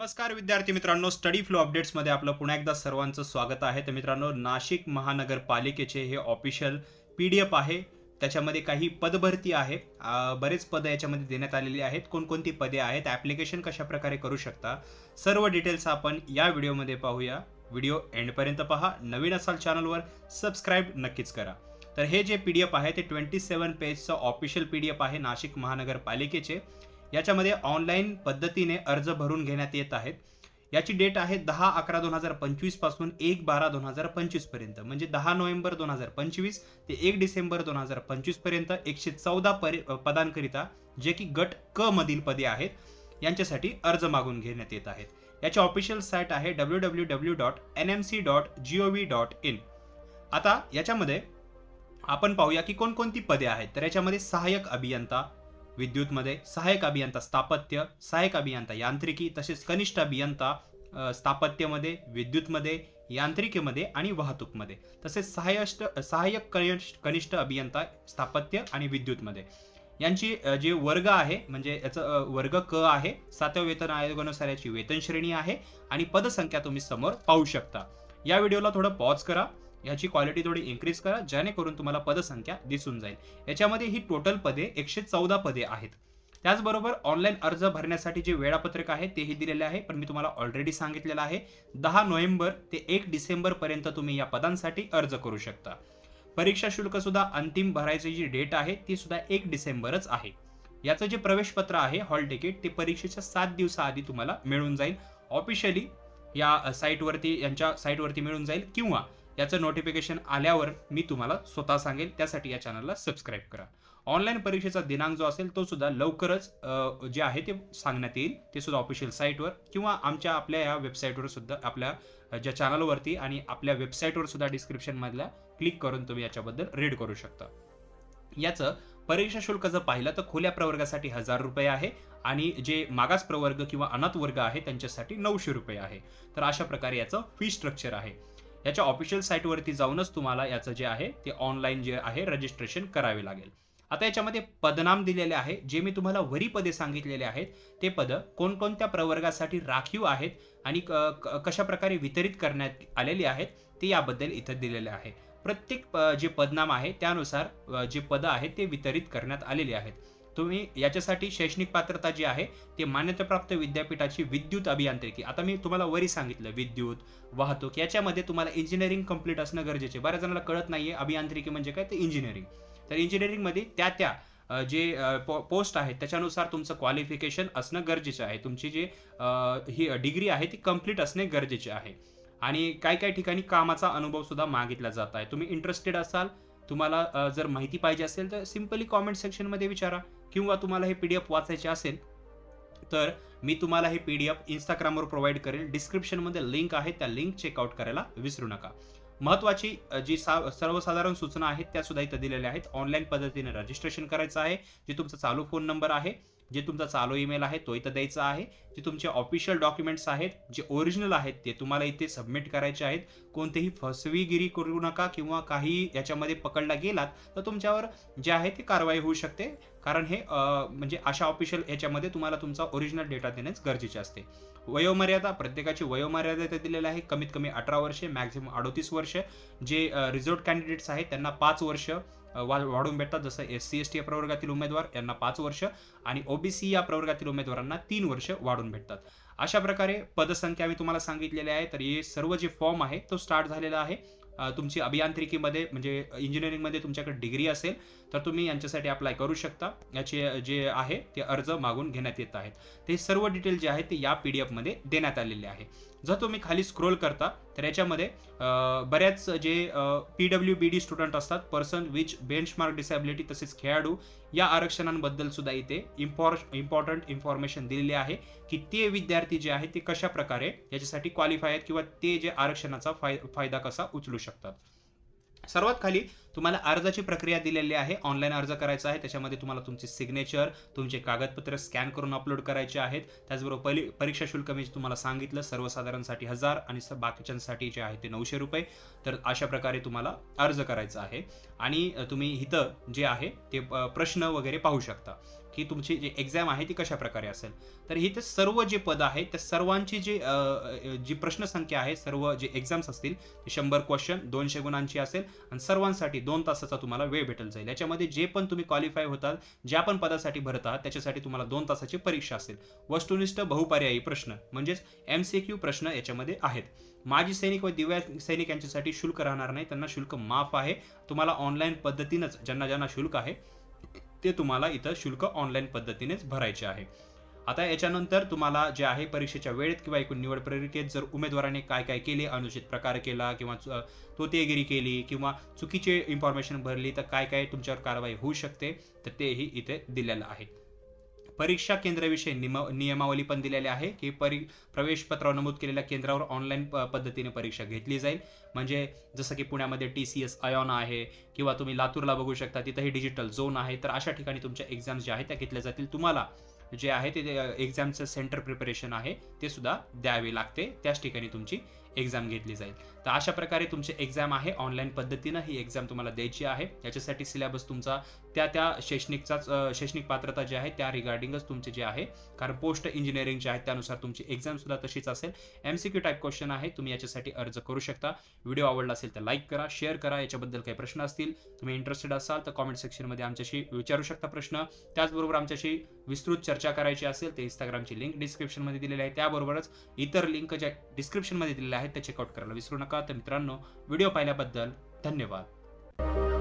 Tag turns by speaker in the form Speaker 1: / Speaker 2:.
Speaker 1: नमस्कार विद्यार्थी मित्रांनो, स्टडी फ्लो अपडेट्समध्ये आपलं पुन्हा एकदा सर्वांचं स्वागत आहे. तर मित्रांनो, नाशिक महानगरपालिकेचे हे ऑफिशियल PDF आहे. त्याच्यामध्ये काही पदभरती आहे. बरेच पदं याच्यामध्ये देण्यात आलेली आहेत. कोणकोणती पदे आहेत, ॲप्लिकेशन कशा प्रकारे करू शकता, सर्व डिटेल्स आपण या व्हिडिओमध्ये पाहूया. व्हिडिओ एंडपर्यंत पहा. नवीन असाल चॅनलवर सबस्क्राईब नक्कीच करा. तर हे जे PDF आहे ते 27 पेजचं ऑफिशियल PDF आहे नाशिक महानगरपालिकेचे. याच्यामध्ये ऑनलाईन पद्धतीने अर्ज भरून घेण्यात येत आहेत. याची डेट आहे 10/11/2025 पासून 1/12/2025 पर्यंत, म्हणजे 10 नोव्हेंबर 2025 ते 1 डिसेंबर 2025 पर्यंत 114 पदांकरिता, जे की गट क मधील पदे आहेत, यांच्यासाठी अर्ज मागून घेण्यात येत आहेत. याची ऑफिशियल साईट आहे www.nmc.gov.in. आता याच्यामध्ये आपण पाहूया की कोणकोणती पदे आहेत. तर याच्यामध्ये सहाय्यक अभियंता विद्युतमध्ये, सहाय्यक अभियंता स्थापत्य, सहाय्यक अभियंता यांत्रिकी, तसेच कनिष्ठ अभियंता स्थापत्यमध्ये, विद्युतमध्ये, यांत्रिकीमध्ये आणि वाहतूकमध्ये, तसेच सहाय्यक कनिष्ठ अभियंता स्थापत्य आणि विद्युतमध्ये. यांची जे वर्ग आहे, म्हणजे याचं वर्ग क आहे. 7व्या वेतन आयोगानुसार याची वेतन श्रेणी आहे आणि पदसंख्या तुम्ही समोर पाहू शकता. या व्हिडिओला थोडं पॉज करा, याची क्वालिटी थोडी इन्क्रीज करा, जेणेकरून तुम्हाला पदसंख्या दिसून जाईल. याच्यामध्ये ही टोटल पदे 114 पदे आहेत. त्याचबरोबर ऑनलाईन अर्ज भरण्यासाठी जे वेळापत्रक आहे तेही दिलेले आहे, पण मी तुम्हाला ऑलरेडी सांगितलेलं आहे 10 नोव्हेंबर ते 1 डिसेंबर पर्यंत तुम्ही या पदांसाठी अर्ज करू शकता. परीक्षा शुल्क सुद्धा अंतिम भरायची जी डेट आहे ती सुद्धा 1 डिसेंबरच आहे. याचं जे प्रवेशपत्र आहे, हॉल तिकीट, ते परीक्षेच्या 7 दिवसाआधी तुम्हाला मिळून जाईल. ऑफिशियली या साईटवरती, यांच्या साईटवरती मिळून जाईल, किंवा याचं नोटिफिकेशन आल्यावर मी तुम्हाला स्वतः सांगेल. त्यासाठी या चॅनलला सबस्क्राईब करा. ऑनलाईन परीक्षेचा दिनांक जो असेल तो सुद्धा लवकरच जे आहे ते सांगण्यात येईल. ते सुद्धा ऑफिशियल साईटवर किंवा आपल्या या वेबसाईटवर सुद्धा, आपल्या ज्या चॅनलवरती आणि आपल्या वेबसाईटवर सुद्धा डिस्क्रिप्शनमधल्या क्लिक करून तुम्ही याच्याबद्दल रीड करू शकता. याचं परीक्षा शुल्क जर पाहिलं तर खुल्या प्रवर्गासाठी 1000 रुपये आहे आणि जे मागास प्रवर्ग किंवा अनाथ वर्ग आहे त्यांच्यासाठी 900 रुपये आहे. तर अशा प्रकारे याचं फी स्ट्रक्चर आहे. याच्या ऑफिशियल साईटवरती जाऊनच तुम्हाला याचं जे आहे ते ऑनलाईन जे आहे रजिस्ट्रेशन करावे लागेल. आता याच्यामध्ये पदनाम दिलेले आहे. जे मी तुम्हाला वरी पदे सांगितलेले आहेत ते पद कोणकोणत्या प्रवर्गासाठी राखीव आहेत आणि कशा प्रकारे वितरित करण्यात आलेली आहेत ते याबद्दल इथं दिलेले आहे. प्रत्येक जे पदनाम आहे त्यानुसार जे पद आहेत ते वितरित करण्यात आलेली आहेत. तुम्ही याच्यासाठी शैक्षणिक पात्रता जी आहे ते मान्यताप्राप्त विद्यापीठाची विद्युत अभियांत्रिकी. आता मी तुम्हाला वरी सांगितलं विद्युत, वाहतूक, याच्यामध्ये तुम्हाला इंजिनिअरिंग कंप्लीट असणं गरजेचे. बऱ्याच जणांना कळत नाहीये अभियांत्रिकी म्हणजे काय, ते इंजिनिअरिंग. तर इंजिनिअरिंग मध्ये त्या जे पोस्ट आहेत त्याच्यानुसार तुमचं क्वालिफिकेशन असणं गरजेचं आहे. तुमची जी ही डिग्री आहे ती कंप्लीट असणे गरजेचे आहे. आणि काही ठिकाणी कामाचा अनुभव सुद्धा मागितला जात आहे. तुम्ही इंटरेस्टेड असाल, तुम्हाला जर माहिती पाहिजे असेल तर सिंपली कॉमेंट सेक्शनमध्ये विचारा, किंवा तुम्हाला हे PDF वाचायचे असेल तर मी तुम्हाला हे PDF इंस्टाग्रामवर प्रोव्हाइड करेल. डिस्क्रिप्शनमध्ये लिंक आहे, त्या लिंक चेकआउट करायला विसरू नका. महत्त्वाची जी सर्वसाधारण सूचना आहेत त्या सुद्धा इथं दिलेल्या आहेत. ऑनलाईन पद्धतीने रजिस्ट्रेशन करायचं आहे. जे तुमचा चालू फोन नंबर आहे, जे तुमचा चालू ईमेल आहे तो इथं द्यायचा आहे. जे तुमचे ऑफिशियल डॉक्युमेंट्स आहेत, जे ओरिजिनल आहेत ते तुम्हाला इथे सबमिट करायचे आहेत. कोणतेही फसवेगिरी करू नका, किंवा काही याच्यामध्ये पकडला गेलात तर तुमच्यावर जे आहे ते कारवाई होऊ शकते. कारण हे म्हणजे अशा ऑफिशियल याच्यामध्ये तुम्हाला तुमचा ओरिजिनल डेटा देणेच गरजेचे असते. वयोमर्यादा, प्रत्येकाची वयोमर्यादा इथे दिलेली आहे. कमीत कमी 18 वर्षे, मॅक्झिमम 38 वर्ष. जे रिझर्व्ड कॅन्डिडेट्स आहेत त्यांना 5 वर्ष वाढून भेटतात. जसं SC ST या प्रवर्गातील उमेदवार यांना 5 वर्ष आणि OBC या प्रवर्गातील उमेदवारांना 3 वर्ष वाढून भेटतात. अशा प्रकारे पदसंख्या मी तुम्हाला सांगितलेली आहे. तर हे सर्व जे फॉर्म आहे तो स्टार्ट झालेला आहे. तुमची अभियांत्रिकीमध्ये म्हणजे इंजिनिअरिंगमध्ये तुमच्याकडे डिग्री असेल तर तुम्ही यांच्यासाठी अप्लाय करू शकता. याचे जे आहे ते अर्ज मागून घेण्यात येत आहेत. ते सर्व डिटेल जे आहेत ते या PDF मध्ये देण्यात आलेले आहे. जर तुम्ही खाली स्क्रोल करता तर याच्यामध्ये बऱ्याच जे PWBD स्टुडंट असतात, पर्सन विच बेंचमार्क डिसॅबिलिटी, तसेच खेळाडू, या आरक्षणांबद्दल सुद्धा इथे इम्पॉर्टंट इन्फॉर्मेशन दिलेली आहे की ते विद्यार्थी जे आहेत ते कशा प्रकारे याच्यासाठी क्वालिफाय आहेत, किंवा ते जे आरक्षणाचा फायदा कसा उचलू शकतात. सर्वात खाली तुम्हाला अर्जाची प्रक्रिया दिलेली आहे. ऑनलाईन अर्ज करायचा आहे. त्याच्यामध्ये तुम्हाला तुमचे सिग्नेचर, तुमचे कागदपत्र स्कॅन करून अपलोड करायचे आहेत. त्याचबरोबर परीक्षा शुल्क मी तुम्हाला सांगितलं, सर्वसाधारणसाठी 1000 आणि बाकीच्यांसाठी जे आहे ते 900 रुपये. तर अशा प्रकारे तुम्हाला अर्ज करायचा आहे. आणि तुम्ही इथं जे आहे ते प्रश्न वगैरे पाहू शकता. की तुमची जी एक्झाम आहे ती कशा प्रकारे असेल. तर इथे सर्व जे पद आहेत त्या सर्वांची जी प्रश्नसंख्या आहे, सर्व जे एक्झाम्स असतील ते 100 क्वेश्चन 200 गुणांची असेल आणि सर्वांसाठी 2 तासाचा तुम्हाला वेळ भेटून जाईल. याच्यामध्ये जे पण तुम्ही क्वालिफाय होतात, ज्या पण पदासाठी भरत आहात त्याच्यासाठी तुम्हाला 2 तासाची परीक्षा असेल. वस्तुनिष्ठ बहुपर्यायी प्रश्न म्हणजेच MCQ प्रश्न याच्यामध्ये आहेत. माजी सैनिक व दिव्यांग सैनिक यांच्यासाठी शुल्क राहणार नाही. त्यांना शुल्क माफ आहे. तुम्हाला ऑनलाईन पद्धतीनंच ज्यांना शुल्क आहे ते तुम्हाला इथं शुल्क ऑनलाईन पद्धतीनेच भरायचे आहे. आता याच्यानंतर तुम्हाला जे आहे परीक्षेच्या वेळेत किंवा एकूण निवड प्रक्रियेत जर उमेदवाराने काय केले, अनुचित प्रकार केला किंवा तोतेगिरी केली किंवा चुकीचे इन्फॉर्मेशन भरली तर काय तुमच्यावर कारवाई होऊ शकते, तर तेही इथे दिलेलं आहे. परीक्षा केंद्राविषयी नियमावली पण दिलेली आहे की प्रवेश पत्रावर नमूद केलेल्या केंद्रावर ऑनलाईन पद्धतीने परीक्षा घेतली जाईल. म्हणजे जसं की पुण्यामध्ये TCS आयॉन आहे किंवा तुम्ही लातूरला बघू शकता तिथंही डिजिटल झोन आहे. तर अशा ठिकाणी तुमच्या एक्झाम्स ज्या आहेत त्या घेतल्या जातील. तुम्हाला जे आहे ते एक्झामचं सेंटर प्रिपरेशन आहे ते सुद्धा द्यावे लागते. त्याच ठिकाणी तुमची एक्झाम घेतली जाईल. तर अशा प्रकारे तुमची एक्झाम आहे ऑनलाईन पद्धतीनं ही एक्झाम तुम्हाला द्यायची आहे. याच्यासाठी सिलेबस तुमचा त्या शैक्षणिक पात्रता जी आहे त्या रिगार्डिंगच तुमचे जे आहे, कारण पोस्ट इंजिनिअरिंग जे आहे त्यानुसार तुमची एक्झाम सुद्धा तशीच असेल. MCQ टाईप क्वेश्चन आहे. तुम्ही याच्यासाठी अर्ज करू शकता. व्हिडिओ आवडला असेल तर लाईक करा, शेअर करा. याच्याबद्दल काही प्रश्न असतील, तुम्ही इंटरेस्टेड असाल तर कॉमेंट सेक्शनमध्ये आमच्याशी विचारू शकता प्रश्न. त्याचबरोबर आमच्याशी विस्तृत चर्चा करायची असेल तर Instagramची लिंक डिस्क्रिप्शनमध्ये दिलेली आहे. त्याबरोबरच इतर लिंक ज्या डिस्क्रिप्शनमध्ये दिलेल्या आहेत त्या चेकआउट करायला विसरू नका. तर मित्रांनो, व्हिडिओ पाहिल्याबद्दल धन्यवाद.